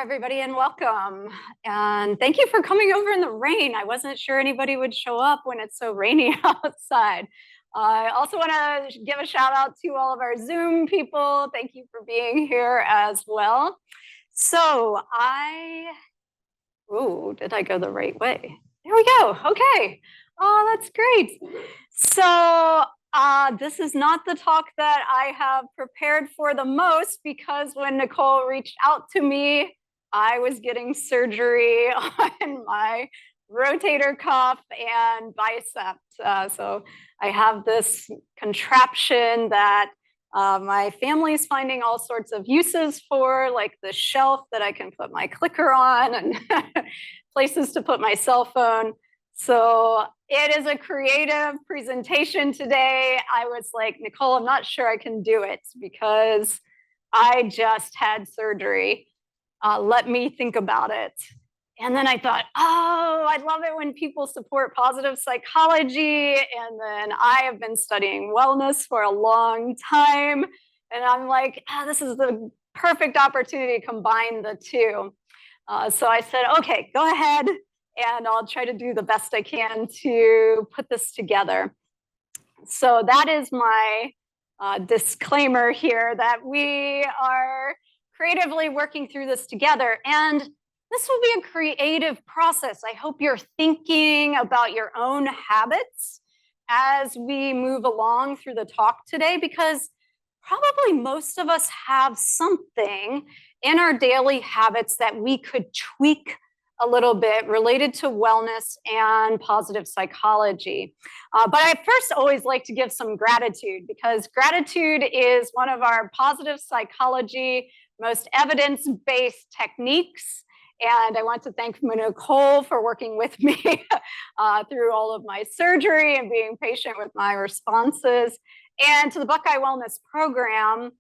everybody, and welcome. And thank you for coming over in the rain. I wasn't sure anybody would show up when it's so rainy outside. I also want to give a shout out to all of our Zoom people. Thank you for being here as well. So did I go the right way? There we go. Okay. Oh, that's great. So this is not the talk that I have prepared for the most, because when Nicole reached out to me, I was getting surgery on my rotator cuff and bicep. So I have this contraption that my family is finding all sorts of uses for, like the shelf that I can put my clicker on and places to put my cell phone. So it is a creative presentation today. I was like, Nicole, I'm not sure I can do it because I just had surgery. Let me think about it. And then I thought, oh, I love it when people support positive psychology. And then I have been studying wellness for a long time. And I'm like, this is the perfect opportunity to combine the two. So I said, okay, go ahead. And I'll try to do the best I can to put this together. So that is my disclaimer here, that we are creatively working through this together. And this will be a creative process. I hope you're thinking about your own habits as we move along through the talk today, because probably most of us have something in our daily habits that we could tweak a little bit related to wellness and positive psychology. But I first always like to give some gratitude, because gratitude is one of our positive psychology most evidence-based techniques. And I want to thank Nicole for working with me through all of my surgery and being patient with my responses, and to the Buckeye Wellness program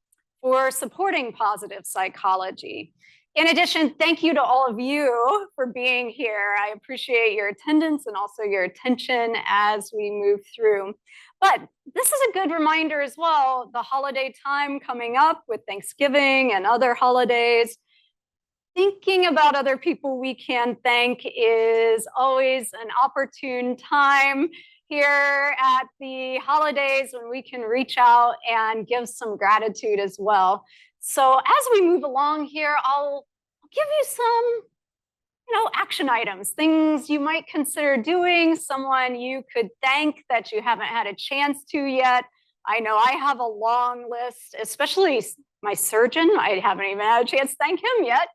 for supporting positive psychology. In addition, thank you to all of you for being here. I appreciate your attendance and also your attention as we move through. But this is a good reminder as well, the holiday time coming up with Thanksgiving and other holidays. Thinking about other people we can thank is always an opportune time here at the holidays, when we can reach out and give some gratitude as well. So as we move along here, I'll give you some, action items, things you might consider doing, someone you could thank that you haven't had a chance to yet. I know I have a long list, especially my surgeon. I haven't even had a chance to thank him yet.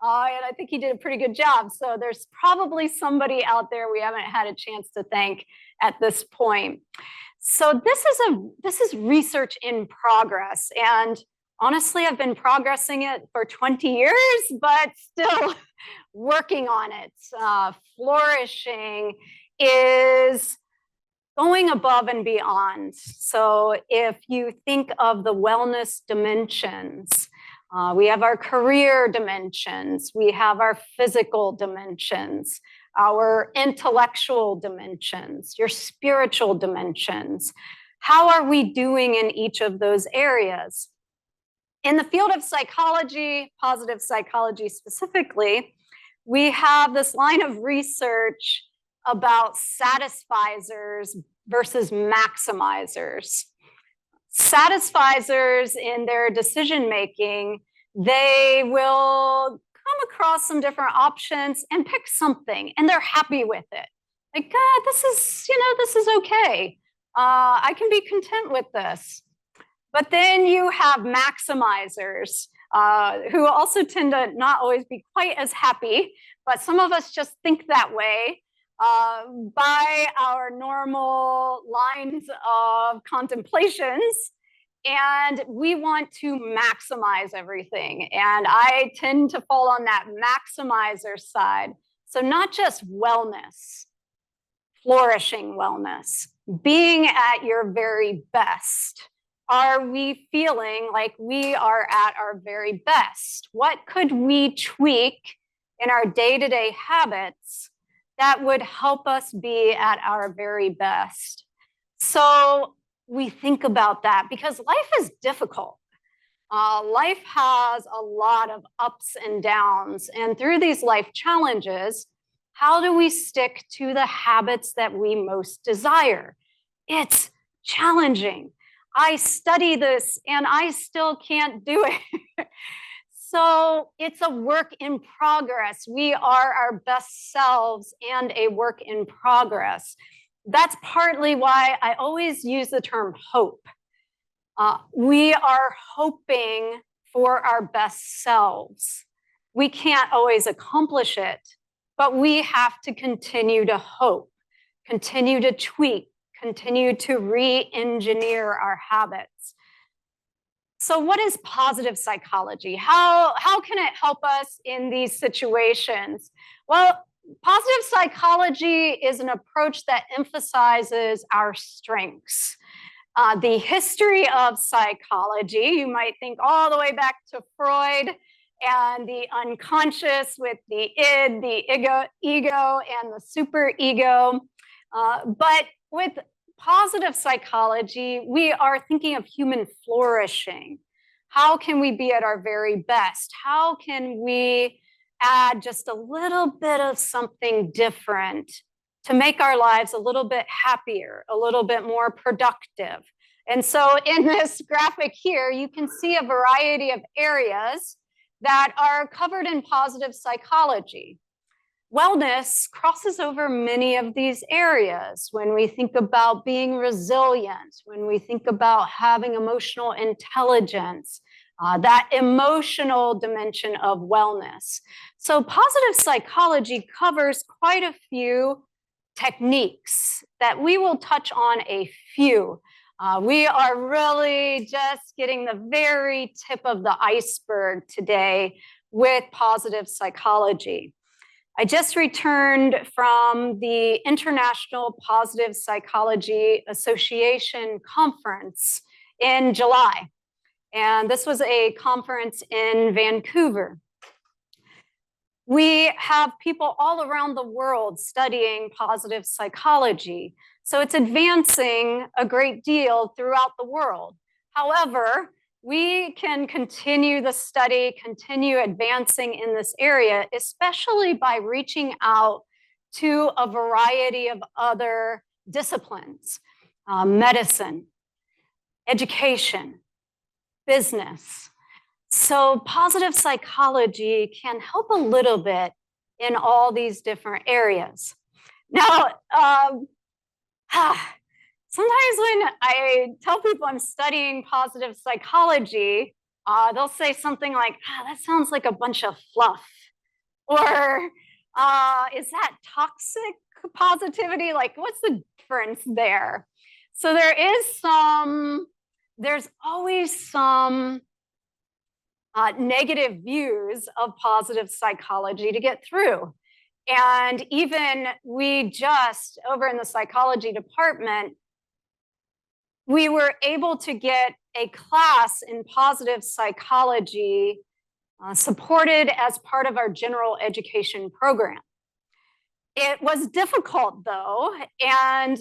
And I think he did a pretty good job. So there's probably somebody out there we haven't had a chance to thank at this point. So this is research in progress. And honestly, I've been progressing it for 20 years, but still working on it. Flourishing is going above and beyond. So if you think of the wellness dimensions, we have our career dimensions, we have our physical dimensions, our intellectual dimensions, your spiritual dimensions. How are we doing in each of those areas? In the field of psychology, positive psychology specifically, we have this line of research about satisficers versus maximizers. Satisficers in their decision making, they will come across some different options and pick something, and they're happy with it. Like, this is okay. I can be content with this. But then you have maximizers who also tend to not always be quite as happy, but some of us just think that way by our normal lines of contemplations, and we want to maximize everything. And I tend to fall on that maximizer side. So not just wellness, flourishing wellness, being at your very best. Are we feeling like we are at our very best? What could we tweak in our day-to-day habits that would help us be at our very best? So we think about that, because life is difficult. Life has a lot of ups and downs, and through these life challenges, how do we stick to the habits that we most desire? It's challenging. I study this and I still can't do it. So it's a work in progress. We are our best selves and a work in progress. That's partly why I always use the term hope. We are hoping for our best selves. We can't always accomplish it, but we have to continue to hope, continue to tweak, continue to re-engineer our habits. So what is positive psychology? How can it help us in these situations? Well, positive psychology is an approach that emphasizes our strengths. The history of psychology, you might think all the way back to Freud and the unconscious with the id, the ego and the superego. But with positive psychology, we are thinking of human flourishing. How can we be at our very best? How can we add just a little bit of something different to make our lives a little bit happier, a little bit more productive? And so in this graphic here, you can see a variety of areas that are covered in positive psychology. Wellness crosses over many of these areas when we think about being resilient, when we think about having emotional intelligence, that emotional dimension of wellness. So positive psychology covers quite a few techniques that we will touch on a few. We are really just getting the very tip of the iceberg today with positive psychology. I just returned from the International Positive Psychology Association conference in July. And this was a conference in Vancouver. We have people all around the world studying positive psychology. So it's advancing a great deal throughout the world. However, we can continue the study, continue advancing in this area, especially by reaching out to a variety of other disciplines, medicine, education, business. So positive psychology can help a little bit in all these different areas. Now, sometimes when I tell people I'm studying positive psychology, they'll say something like, that sounds like a bunch of fluff. Or is that toxic positivity? Like, what's the difference there? So there's always some negative views of positive psychology to get through. And even we just, over in the psychology department, we were able to get a class in positive psychology supported as part of our general education program. It was difficult though, and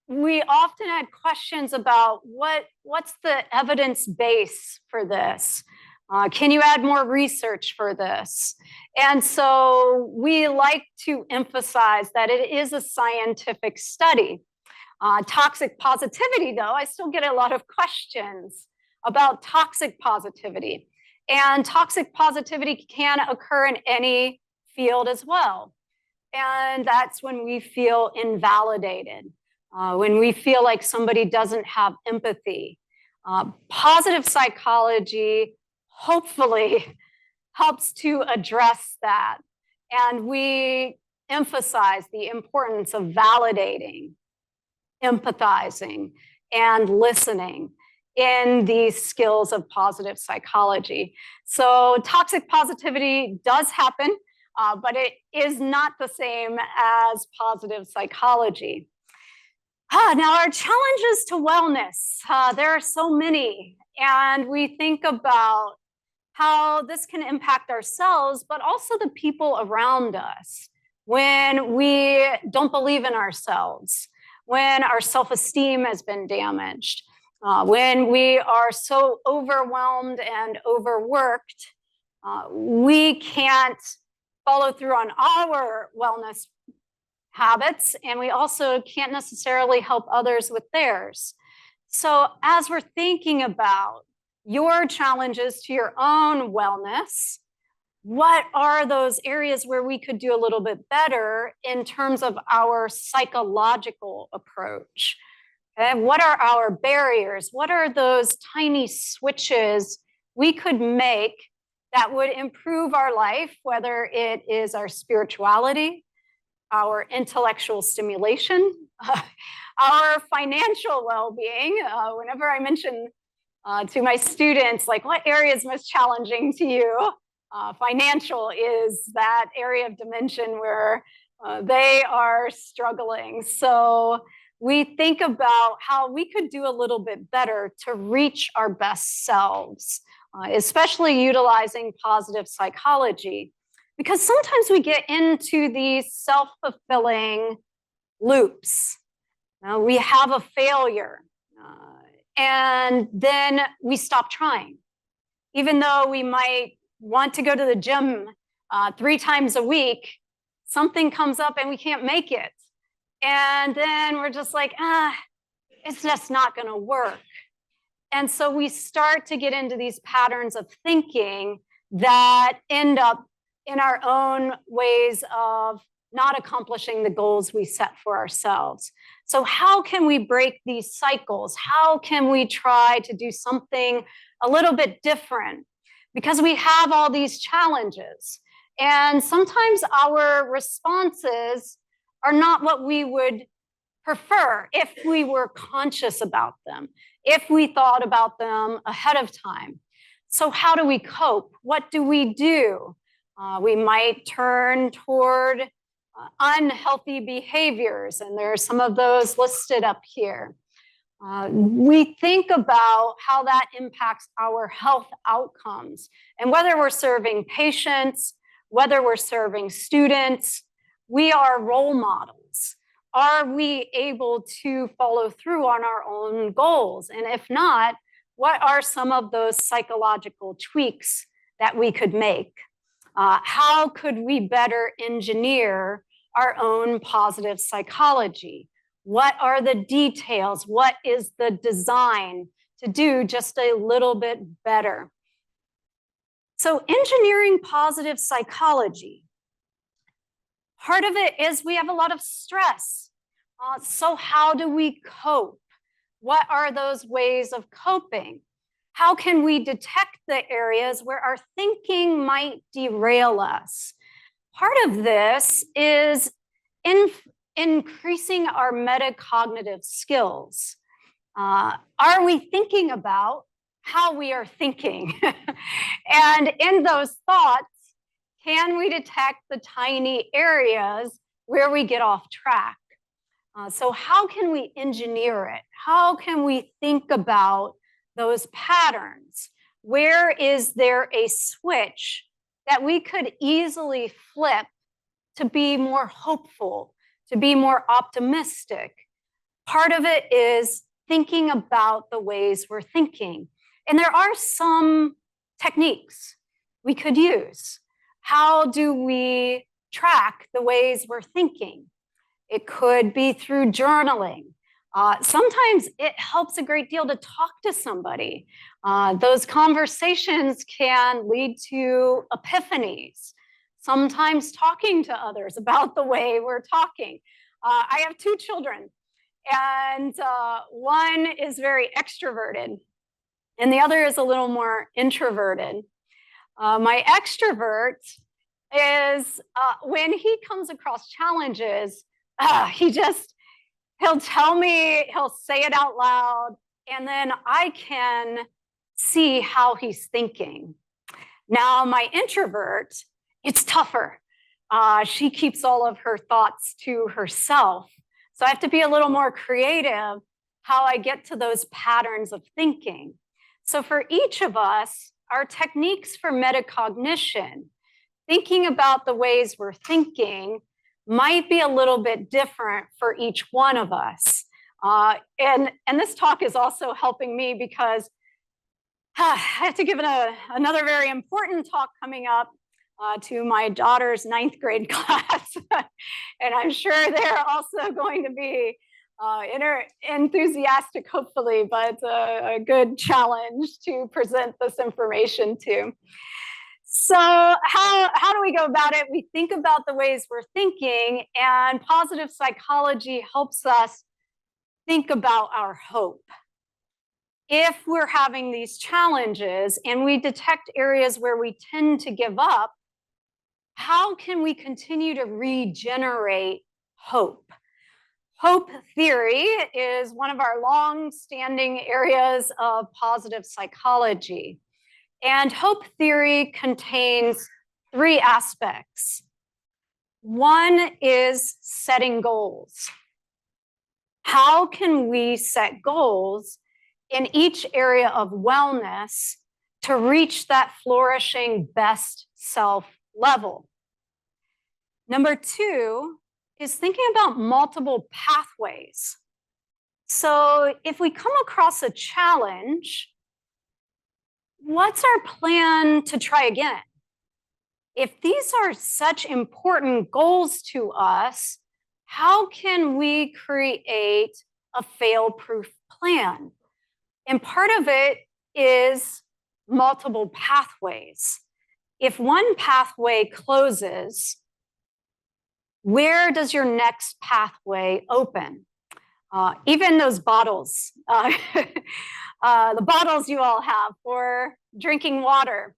we often had questions about what's the evidence base for this? Can you add more research for this? And so we like to emphasize that it is a scientific study. Toxic positivity, though, I still get a lot of questions about toxic positivity. And toxic positivity can occur in any field as well. And that's when we feel invalidated, when we feel like somebody doesn't have empathy. Positive psychology hopefully helps to address that. And we emphasize the importance of validating, empathizing, and listening in these skills of positive psychology. So toxic positivity does happen, but it is not the same as positive psychology. Now, our challenges to wellness, there are so many, and we think about how this can impact ourselves, but also the people around us when we don't believe in ourselves, when our self-esteem has been damaged, When we are so overwhelmed and overworked, we can't follow through on our wellness habits, and we also can't necessarily help others with theirs. So, as we're thinking about your challenges to your own wellness, what are those areas where we could do a little bit better in terms of our psychological approach? Okay, what are our barriers? What are those tiny switches we could make that would improve our life, whether it is our spirituality, our intellectual stimulation, our financial well-being? Whenever I mention to my students, like, what area is most challenging to you? Financial is that area of dimension where they are struggling. So we think about how we could do a little bit better to reach our best selves, especially utilizing positive psychology. Because sometimes we get into these self-fulfilling loops. We have a failure, and then we stop trying. Even though we might want to go to the gym 3 times a week, something comes up and we can't make it. And then we're just like, it's just not going to work. And so we start to get into these patterns of thinking that end up in our own ways of not accomplishing the goals we set for ourselves. So how can we break these cycles? How can we try to do something a little bit different? Because we have all these challenges. And sometimes our responses are not what we would prefer if we were conscious about them, if we thought about them ahead of time. So how do we cope? What do we do? We might turn toward unhealthy behaviors, and there are some of those listed up here. We think about how that impacts our health outcomes, and whether we're serving patients, whether we're serving students, we are role models. Are we able to follow through on our own goals? And if not, what are some of those psychological tweaks that we could make? How could we better engineer our own positive psychology? What are the details? What is the design to do just a little bit better? So engineering positive psychology, part of it is we have a lot of stress. So how do we cope? What are those ways of coping? How can we detect the areas where our thinking might derail us? Part of this is increasing our metacognitive skills. Are we thinking about how we are thinking? And in those thoughts, can we detect the tiny areas where we get off track? So how can we engineer it? How can we think about those patterns? Where is there a switch that we could easily flip to be more hopeful, to be more optimistic? Part of it is thinking about the ways we're thinking. And there are some techniques we could use. How do we track the ways we're thinking? It could be through journaling. Sometimes it helps a great deal to talk to somebody. Those conversations can lead to epiphanies. Sometimes talking to others about the way we're talking. I have 2 children, and one is very extroverted, and the other is a little more introverted. My extrovert is, when he comes across challenges, he'll tell me, he'll say it out loud, and then I can see how he's thinking. Now, my introvert, it's tougher. She keeps all of her thoughts to herself. So I have to be a little more creative how I get to those patterns of thinking. So for each of us, our techniques for metacognition, thinking about the ways we're thinking, might be a little bit different for each one of us. And this talk is also helping me because I have to give another very important talk coming up to my daughter's 9th grade class. And I'm sure they're also going to be enthusiastic, hopefully, but a good challenge to present this information to. So how do we go about it? We think about the ways we're thinking, and positive psychology helps us think about our hope. If we're having these challenges and we detect areas where we tend to give up, how can we continue to regenerate hope? Hope theory is one of our long-standing areas of positive psychology. And hope theory contains 3 aspects. One is setting goals. How can we set goals in each area of wellness to reach that flourishing best self level? Number 2 is thinking about multiple pathways. So if we come across a challenge, what's our plan to try again? If these are such important goals to us, how can we create a fail-proof plan? And part of it is multiple pathways. If one pathway closes, where does your next pathway open? Even those bottles, the bottles you all have for drinking water.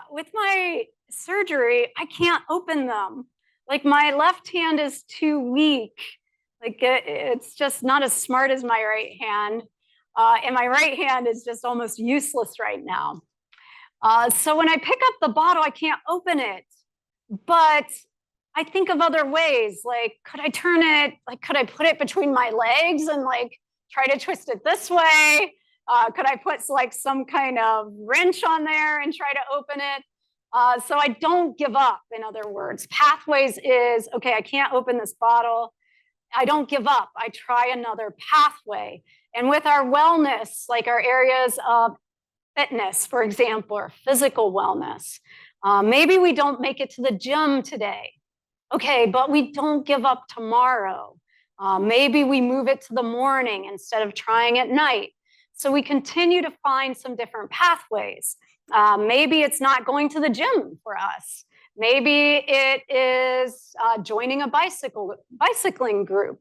With my surgery, I can't open them. Like my left hand is too weak. Like it's just not as smart as my right hand. And my right hand is just almost useless right now. So when I pick up the bottle, I can't open it. But I think of other ways, like, could I turn it, like, could I put it between my legs and like try to twist it this way? Could I put like some kind of wrench on there and try to open it? So I don't give up, in other words. Pathways is, okay, I can't open this bottle. I don't give up. I try another pathway. And with our wellness, like our areas of fitness, for example, or physical wellness, maybe we don't make it to the gym today. Okay, but we don't give up tomorrow. Maybe we move it to the morning instead of trying at night. So we continue to find some different pathways. Maybe it's not going to the gym for us. Maybe it is joining a bicycling group.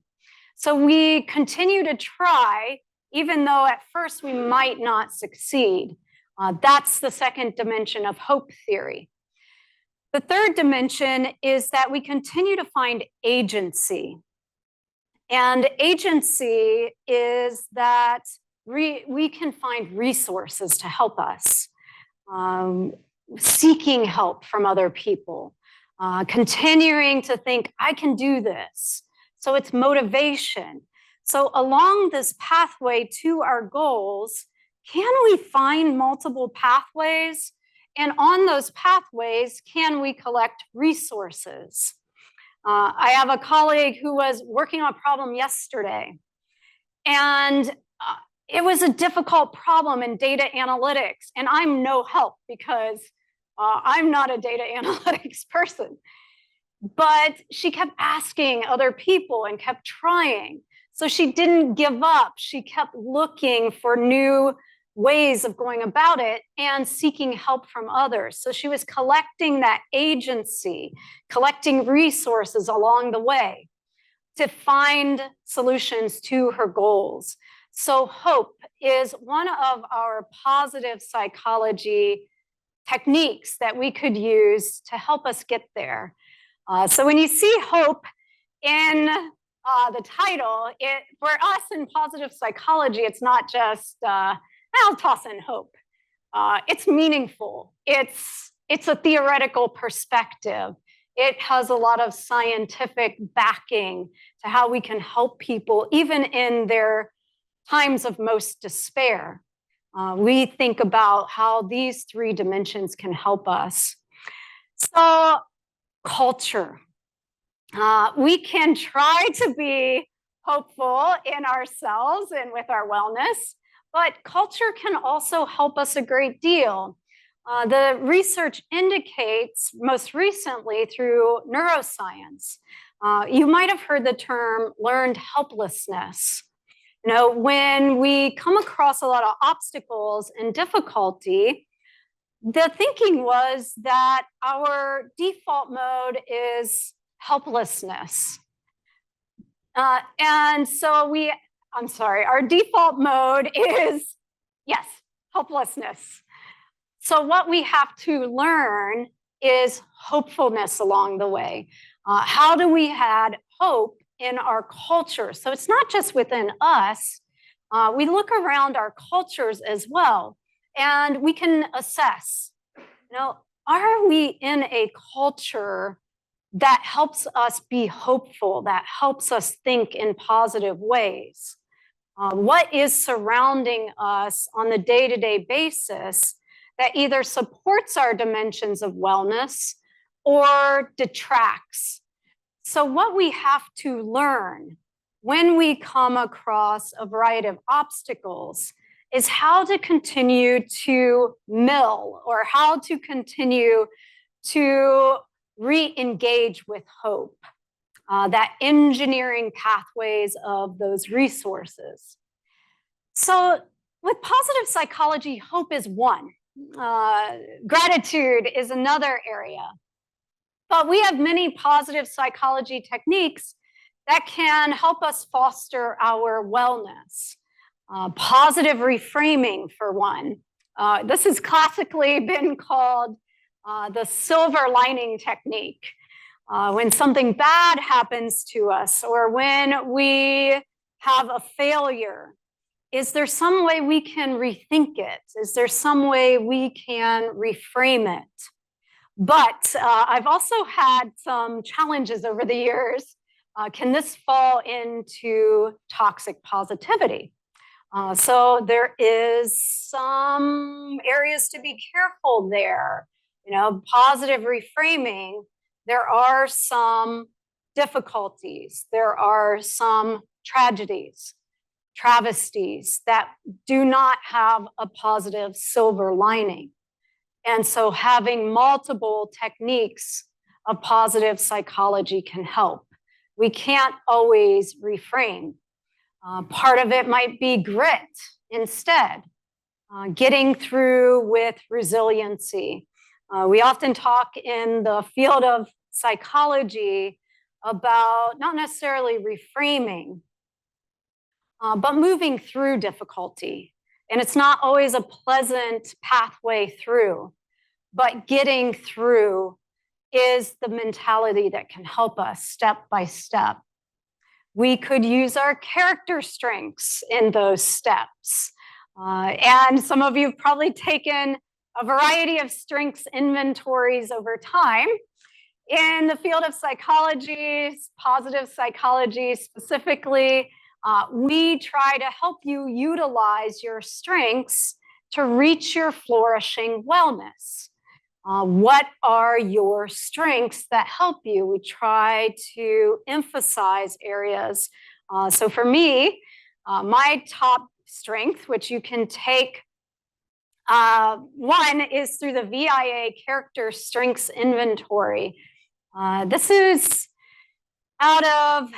So we continue to try, even though at first we might not succeed. That's the second dimension of hope theory. The third dimension is that we continue to find agency. And agency is that we can find resources to help us, seeking help from other people, continuing to think, I can do this. So it's motivation. So along this pathway to our goals, can we find multiple pathways? And on those pathways, can we collect resources? I have a colleague who was working on a problem yesterday, and it was a difficult problem in data analytics, and I'm no help because I'm not a data analytics person. But she kept asking other people and kept trying. So she didn't give up. She kept looking for new ways of going about it and seeking help from others. So she was collecting that agency, collecting resources along the way to find solutions to her goals. So hope is one of our positive psychology techniques that we could use to help us get there. So when you see hope in the title, for us in positive psychology, it's not just I'll toss in hope. It's meaningful. It's a theoretical perspective. It has a lot of scientific backing to how we can help people, even in their times of most despair. We think about how these 3 dimensions can help us. So, culture. We can try to be hopeful in ourselves and with our wellness, but culture can also help us a great deal. The research indicates, most recently through neuroscience, you might have heard the term learned helplessness. You know, when we come across a lot of obstacles and difficulty, the thinking was that our default mode is helplessness. And so our default mode is, yes, helplessness. So what we have to learn is hopefulness along the way. How do we add hope in our culture? So it's not just within us. We look around our cultures as well, and we can assess, you know, are we in a culture that helps us be hopeful, that helps us think in positive ways? What is surrounding us on the day-to-day basis that either supports our dimensions of wellness or detracts? So what we have to learn when we come across a variety of obstacles is how to continue to mill, or how to continue to re-engage with hope, that engineering pathways of those resources. So with positive psychology, hope is one. Gratitude is another area. But we have many positive psychology techniques that can help us foster our wellness. Positive reframing, for one. This has classically been called the silver lining technique. When something bad happens to us, or when we have a failure, is there some way we can rethink it? Is there some way we can reframe it? But I've also had some challenges over the years. Can this fall into toxic positivity? So there is some areas to be careful there. You know, positive reframing, there are some difficulties. There are some tragedies, travesties that do not have a positive silver lining. And so having multiple techniques of positive psychology can help. We can't always reframe. Part of it might be grit instead, getting through with resiliency. We often talk in the field of psychology about not necessarily reframing, but moving through difficulty. And it's not always a pleasant pathway through, but getting through is the mentality that can help us step by step. We could use our character strengths in those steps. And some of you have probably taken a variety of strengths inventories over time. In the field of psychology, positive psychology specifically, we try to help you utilize your strengths to reach your flourishing wellness. What are your strengths that help you? We try to emphasize areas. So for me, my top strength, which you can take, one is through the VIA Character Strengths Inventory. This is out of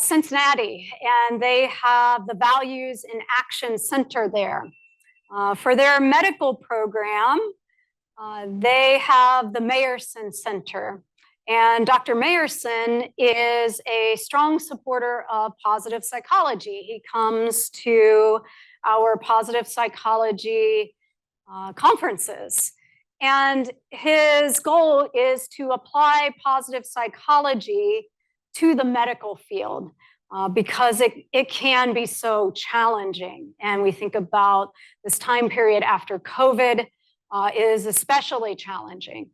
Cincinnati, and they have the Values in Action Center there. For their medical program, they have the Mayerson Center. And Dr. Mayerson is a strong supporter of positive psychology. He comes to our positive psychology conferences. And his goal is to apply positive psychology to the medical field because it can be so challenging. And we think about this time period after COVID is especially challenging.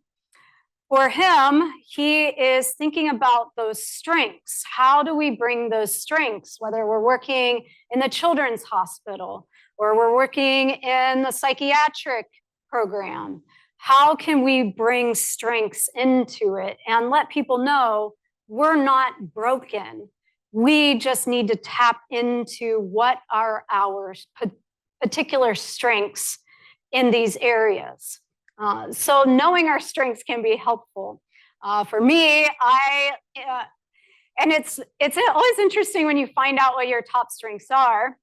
For him, he is thinking about those strengths. How do we bring those strengths, whether we're working in the children's hospital or we're working in the psychiatric program? How can we bring strengths into it and let people know we're not broken? We just need to tap into what are our particular strengths in these areas. So knowing our strengths can be helpful. For me, and it's always interesting when you find out what your top strengths are.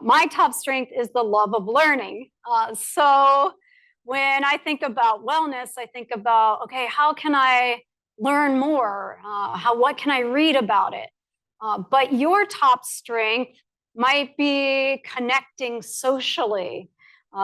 My top strength is the love of learning. So when I think about wellness, I think about, okay, how can I learn more? What can I read about it? But your top strength might be connecting socially.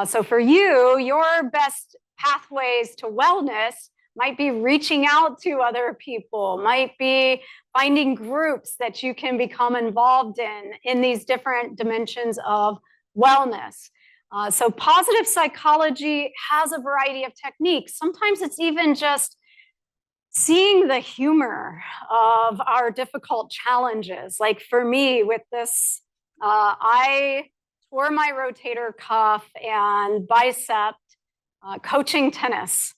So for you, your best pathways to wellness might be reaching out to other people, might be finding groups that you can become involved in these different dimensions of wellness. So positive psychology has a variety of techniques. Sometimes it's even just seeing the humor of our difficult challenges. Like for me with this, I tore my rotator cuff and bicep coaching tennis.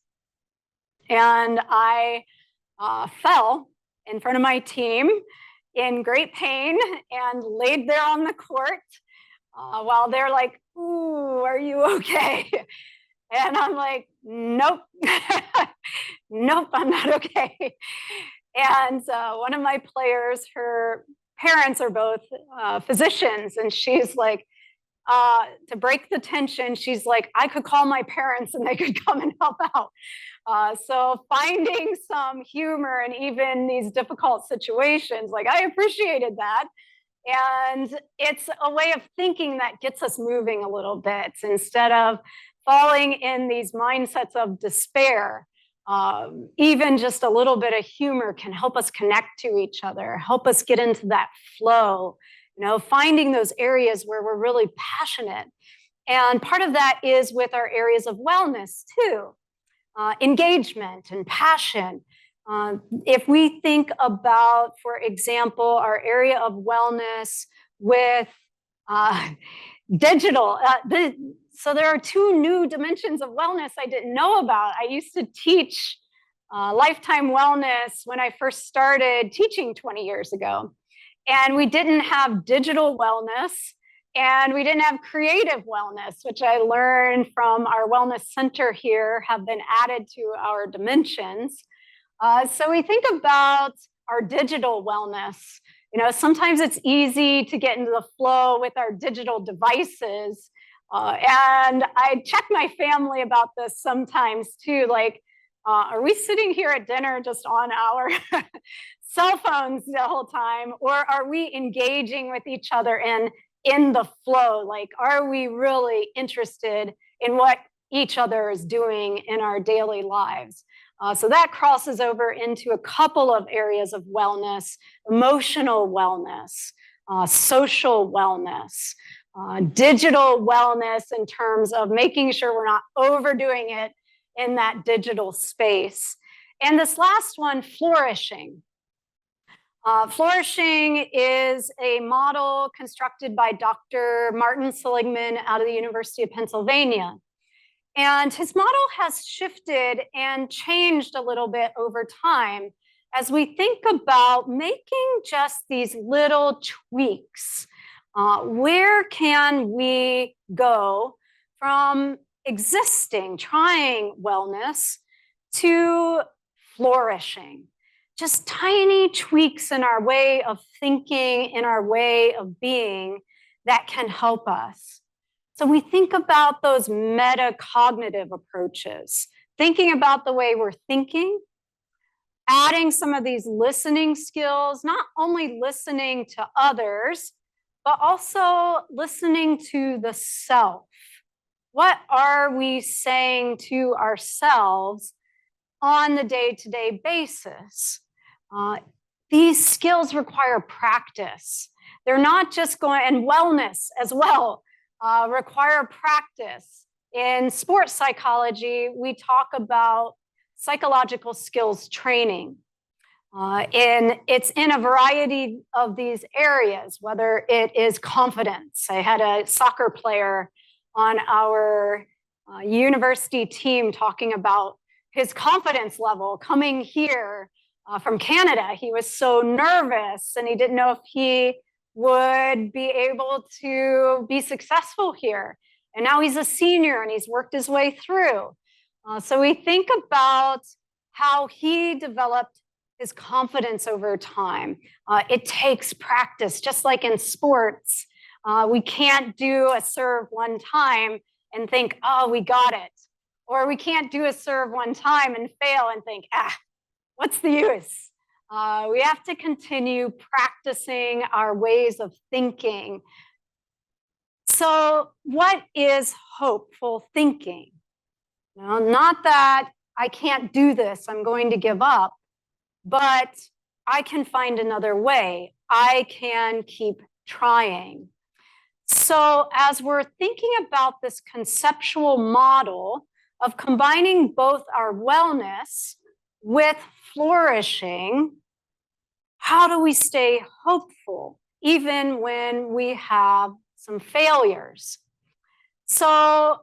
And I fell in front of my team in great pain and laid there on the court while they're like, "Ooh, are you okay?" And I'm like, "Nope, nope, I'm not okay." And one of my players, her parents are both physicians, and she's like, to break the tension, she's like, "I could call my parents and they could come and help out." So finding some humor in even these difficult situations, like I appreciated that. And it's a way of thinking that gets us moving a little bit instead of falling in these mindsets of despair. Even just a little bit of humor can help us connect to each other, help us get into that flow, finding those areas where we're really passionate. And part of that is with our areas of wellness too. Engagement and passion. If we think about, for example, our area of wellness with digital, so there are two new dimensions of wellness I didn't know about. I used to teach lifetime wellness when I first started teaching 20 years ago. And we didn't have digital wellness. And we didn't have creative wellness, which I learned from our wellness center here, have been added to our dimensions. So we think about our digital wellness. Sometimes it's easy to get into the flow with our digital devices. And I check my family about this sometimes too. Like, are we sitting here at dinner just on our cell phones the whole time? Or are we engaging with each other in the flow? Like, are we really interested in what each other is doing in our daily lives? So that crosses over into a couple of areas of wellness: emotional wellness, social wellness, digital wellness in terms of making sure we're not overdoing it in that digital space. And this last one, flourishing. Flourishing is a model constructed by Dr. Martin Seligman out of the University of Pennsylvania. And his model has shifted and changed a little bit over time as we think about making just these little tweaks. Where can we go from trying wellness, to flourishing? Just tiny tweaks in our way of thinking, in our way of being, that can help us. So we think about those metacognitive approaches, thinking about the way we're thinking, adding some of these listening skills, not only listening to others, but also listening to the self. What are we saying to ourselves on the day-to-day basis? These skills require practice. They're not just and wellness as well require practice. In sports psychology, we talk about psychological skills training. It's in a variety of these areas, whether it is confidence. I had a soccer player on our university team talking about his confidence level coming here from Canada. He was so nervous and he didn't know if he would be able to be successful here. And now he's a senior and he's worked his way through. So we think about how he developed his confidence over time. It takes practice, just like in sports. We can't do a serve one time and think, oh, we got it. Or we can't do a serve one time and fail and think, what's the use? We have to continue practicing our ways of thinking. So, what is hopeful thinking? Now, not that I can't do this, I'm going to give up, but I can find another way. I can keep trying. So, as we're thinking about this conceptual model of combining both our wellness with flourishing, how do we stay hopeful even when we have some failures? So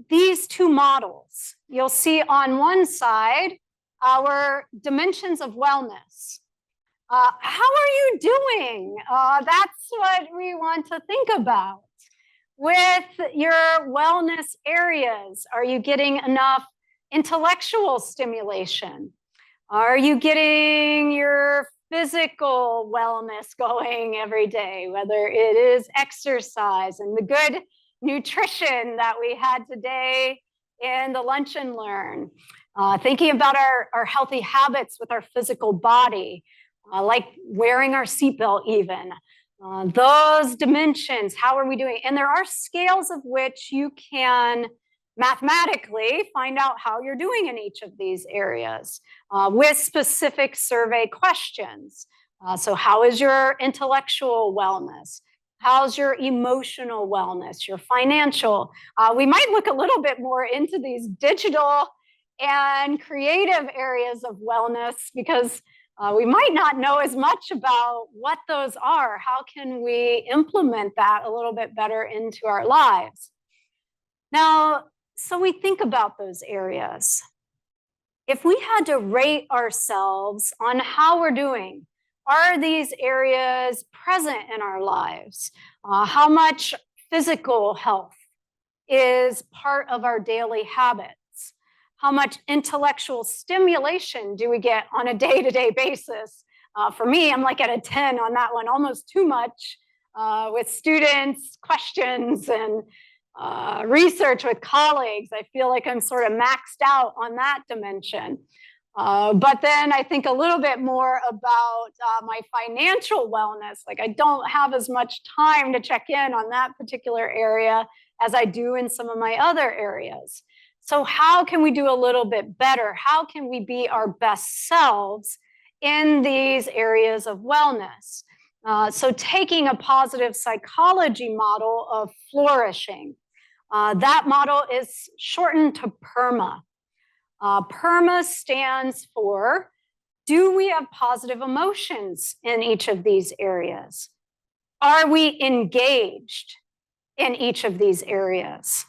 these two models, you'll see on one side, our dimensions of wellness. How are you doing? That's what we want to think about. With your wellness areas, are you getting enough intellectual stimulation? Are you getting your physical wellness going every day, whether it is exercise and the good nutrition that we had today in the Lunch and Learn? Thinking about our healthy habits with our physical body, like wearing our seatbelt even. Those dimensions, how are we doing? And there are scales of which you can mathematically find out how you're doing in each of these areas with specific survey questions. So how is your intellectual wellness? How's your emotional wellness, your financial? We might look a little bit more into these digital and creative areas of wellness because we might not know as much about what those are. How can we implement that a little bit better into our lives? Now, so we think about those areas. If we had to rate ourselves on how we're doing, are these areas present in our lives? How much physical health is part of our daily habits? How much intellectual stimulation do we get on a day-to-day basis? For me, I'm like at a 10 on that one, almost too much with students, questions, and research with colleagues. I feel like I'm sort of maxed out on that dimension. But then I think a little bit more about my financial wellness. Like I don't have as much time to check in on that particular area as I do in some of my other areas. So how can we do a little bit better? How can we be our best selves in these areas of wellness? So taking a positive psychology model of flourishing, that model is shortened to PERMA. PERMA stands for, do we have positive emotions in each of these areas? Are we engaged in each of these areas?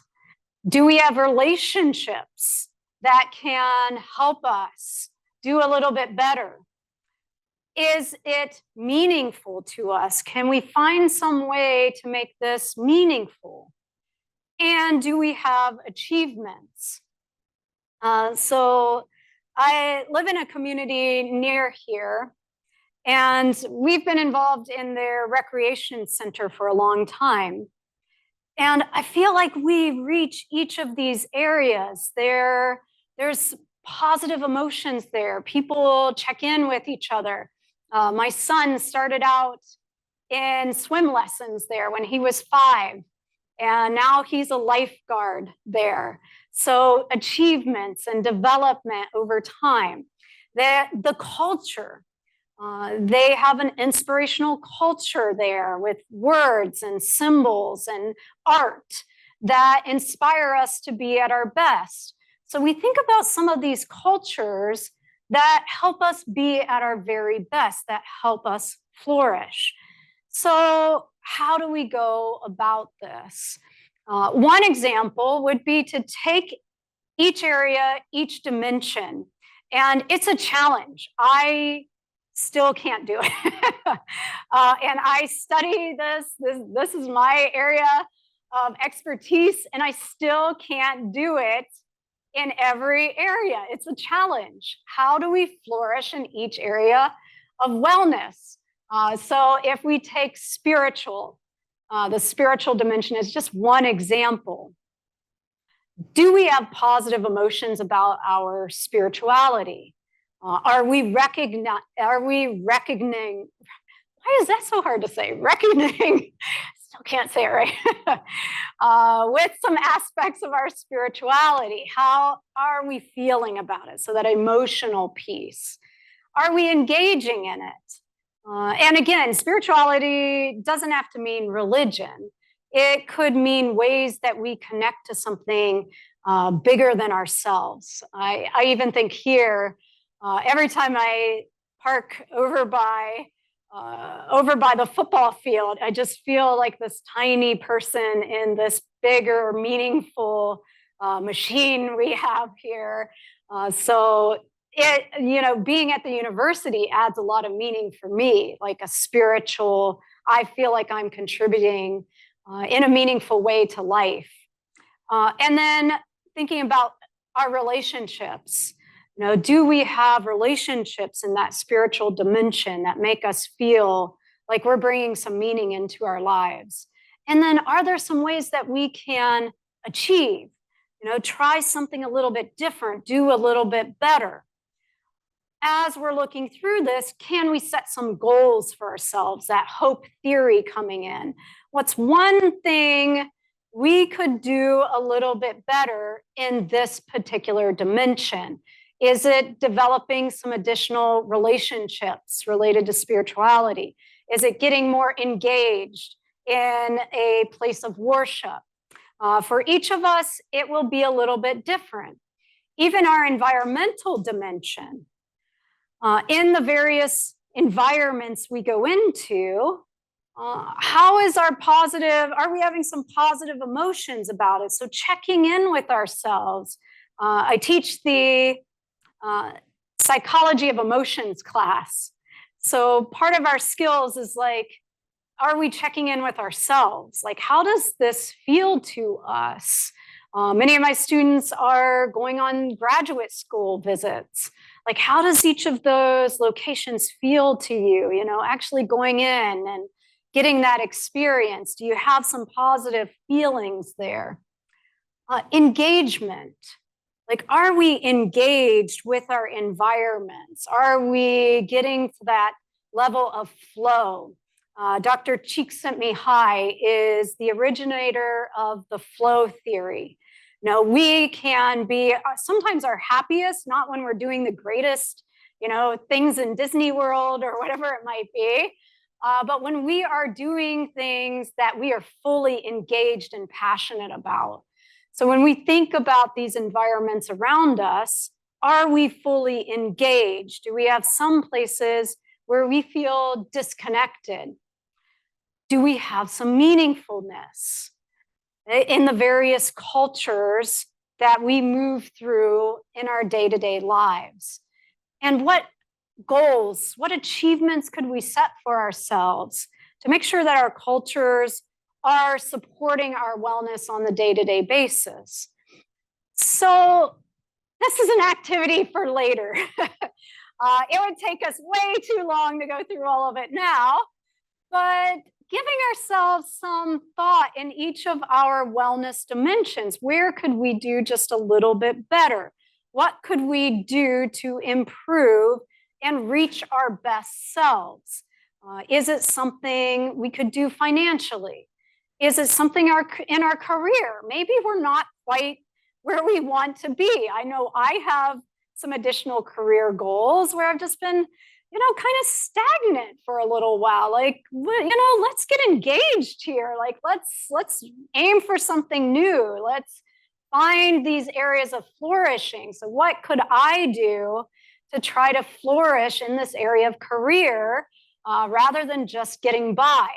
Do we have relationships that can help us do a little bit better? Is it meaningful to us? Can we find some way to make this meaningful? And do we have achievements? So I live in a community near here, and we've been involved in their recreation center for a long time. And I feel like we reach each of these areas. There's positive emotions there. People check in with each other. My son started out in swim lessons there when he was 5, and now he's a lifeguard there. So achievements and development over time. The culture. They have an inspirational culture there with words and symbols and art that inspire us to be at our best. So we think about some of these cultures that help us be at our very best, that help us flourish. So how do we go about this? One example would be to take each area, each dimension, And it's a challenge. I still can't do it. And I study this. This is my area of expertise, and I still can't do it in every area. It's a challenge. How do we flourish in each area of wellness? So if we take spiritual, the spiritual dimension is just one example. Do we have positive emotions about our spirituality? Are we recognizing? Why is that so hard to say? Recognizing, still can't say it right. With some aspects of our spirituality, how are we feeling about it? So that emotional piece. Are we engaging in it? And again, spirituality doesn't have to mean religion. It could mean ways that we connect to something bigger than ourselves. I even think here, every time I park over by the football field, I just feel like this tiny person in this bigger, meaningful machine we have here. So being at the university adds a lot of meaning for me, like a spiritual, I feel like I'm contributing in a meaningful way to life. And then thinking about our relationships. Do we have relationships in that spiritual dimension that make us feel like we're bringing some meaning into our lives? And then are there some ways that we can achieve, try something a little bit different, do a little bit better? As we're looking through this, can we set some goals for ourselves? That hope theory coming in. What's one thing we could do a little bit better in this particular dimension? Is it developing some additional relationships related to spirituality? Is it getting more engaged in a place of worship? For each of us, it will be a little bit different. Even our environmental dimension, in the various environments we go into, how is our positive, are we having some positive emotions about it? So checking in with ourselves. I teach the psychology of emotions class. So part of our skills is like, are we checking in with ourselves? Like, how does this feel to us? Many of my students are going on graduate school visits. Like, how does each of those locations feel to you? Actually going in and getting that experience. Do you have some positive feelings there? Engagement. Like, are we engaged with our environments? Are we getting to that level of flow? Dr. Csikszentmihalyi is the originator of the flow theory. We can be sometimes our happiest, not when we're doing the greatest, things in Disney World or whatever it might be, but when we are doing things that we are fully engaged and passionate about. So when we think about these environments around us, are we fully engaged? Do we have some places where we feel disconnected? Do we have some meaningfulness in the various cultures that we move through in our day-to-day lives? And what goals, what achievements could we set for ourselves to make sure that our cultures are supporting our wellness on the day-to-day basis? So this is an activity for later. It would take us way too long to go through all of it now, but giving ourselves some thought in each of our wellness dimensions. Where could we do just a little bit better? What could we do to improve and reach our best selves? Is it something we could do financially? Is it something in our career? Maybe we're not quite where we want to be. I know I have some additional career goals where I've just been kind of stagnant for a little while. Like, let's get engaged here. Like, let's aim for something new. Let's find these areas of flourishing. So what could I do to try to flourish in this area of career rather than just getting by?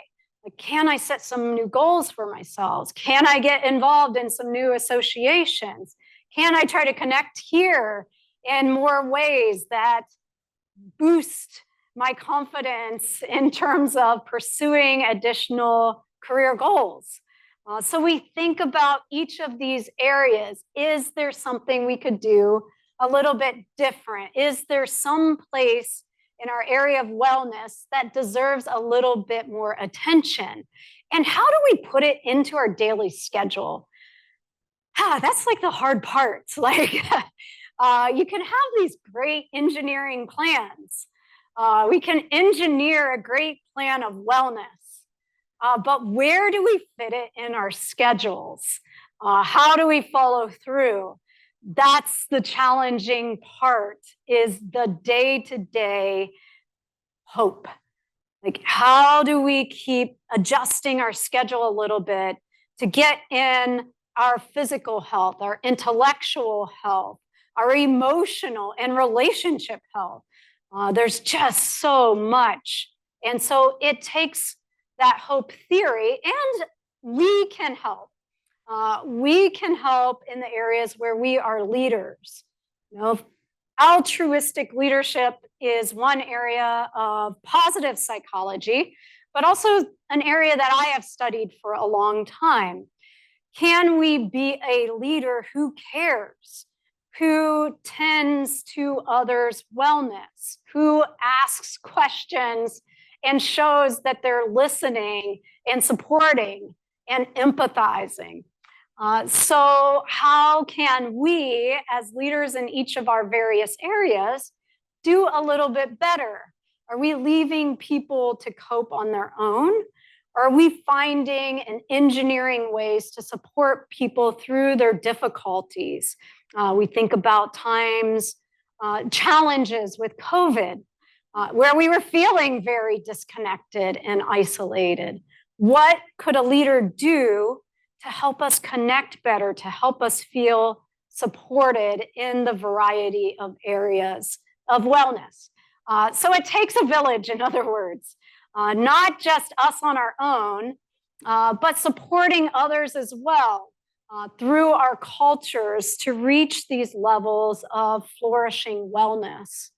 Like, can I set some new goals for myself? Can I get involved in some new associations? Can I try to connect here in more ways that boost my confidence in terms of pursuing additional career goals. So we think about each of these areas. Is there something we could do a little bit different? Is there some place in our area of wellness that deserves a little bit more attention? And how do we put it into our daily schedule? That's like the hard part. Like, you can have these great engineering plans. We can engineer a great plan of wellness. But where do we fit it in our schedules? How do we follow through? That's the challenging part, is the day-to-day hope. Like, how do we keep adjusting our schedule a little bit to get in our physical health, our intellectual health, our emotional and relationship health? There's just so much. And so it takes that hope theory, and we can help. We can help in the areas where we are leaders. You know, altruistic leadership is one area of positive psychology, but also an area that I have studied for a long time. Can we be a leader who cares, who tends to others' wellness, who asks questions and shows that they're listening and supporting and empathizing? So how can we, as leaders in each of our various areas, do a little bit better? Are we leaving people to cope on their own? Or are we finding and engineering ways to support people through their difficulties? We think about times, challenges with COVID, where we were feeling very disconnected and isolated. What could a leader do to help us connect better, to help us feel supported in the variety of areas of wellness? So it takes a village, in other words, not just us on our own, but supporting others as well through our cultures to reach these levels of flourishing wellness.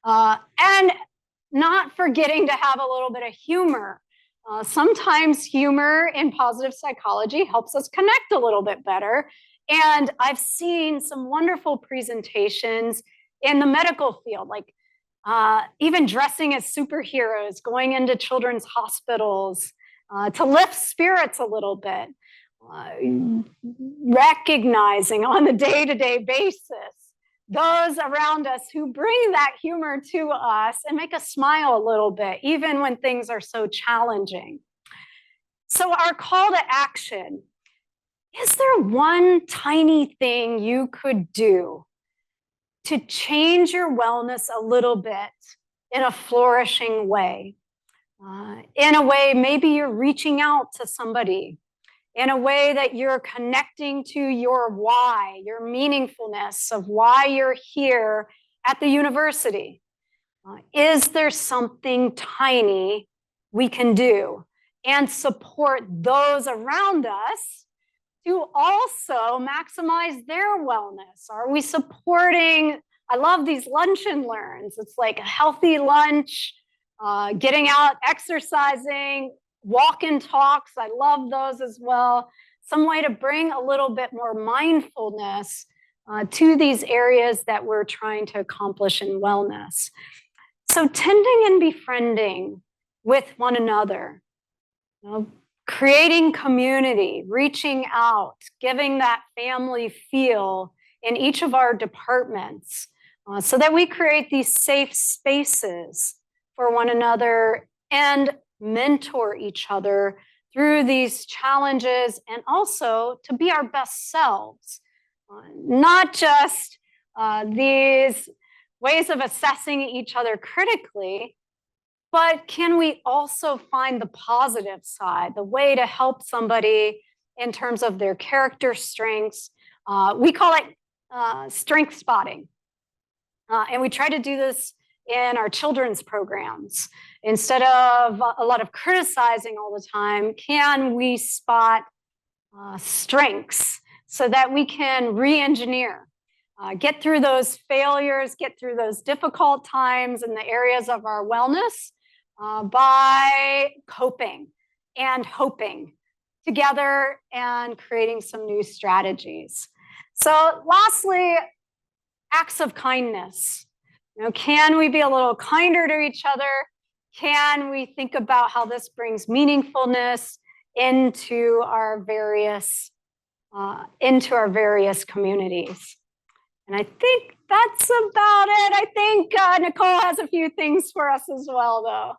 And not forgetting to have a little bit of humor. Sometimes humor in positive psychology helps us connect a little bit better. And I've seen some wonderful presentations in the medical field, like even dressing as superheroes, going into children's hospitals to lift spirits a little bit, recognizing on a day-to-day basis those around us who bring that humor to us and make us smile a little bit, even when things are so challenging. So our call to action, is there one tiny thing you could do to change your wellness a little bit in a flourishing way? In a way, maybe you're reaching out to somebody, in a way that you're connecting to your why, your meaningfulness of why you're here at the university. Is there something tiny we can do and support those around us to also maximize their wellness? Are we supporting? I love these lunch and learns. It's like a healthy lunch, getting out, exercising, walk and talks. I love those as well. Some way to bring a little bit more mindfulness to these areas that we're trying to accomplish in wellness. So tending and befriending with one another, you know, creating community, reaching out, giving that family feel in each of our departments so that we create these safe spaces for one another and mentor each other through these challenges, and also to be our best selves. Not just these ways of assessing each other critically, but can we also find the positive side, the way to help somebody in terms of their character strengths? We call it strength spotting. And we try to do this in our children's programs. Instead of a lot of criticizing all the time, can we spot strengths so that we can re-engineer? get through those failures, get through those difficult times in the areas of our wellness by coping and hoping together and creating some new strategies. So lastly, acts of kindness. Can we be a little kinder to each other? Can we think about how this brings meaningfulness into our various communities? And I think that's about it. I think Nicole has a few things for us as well, though.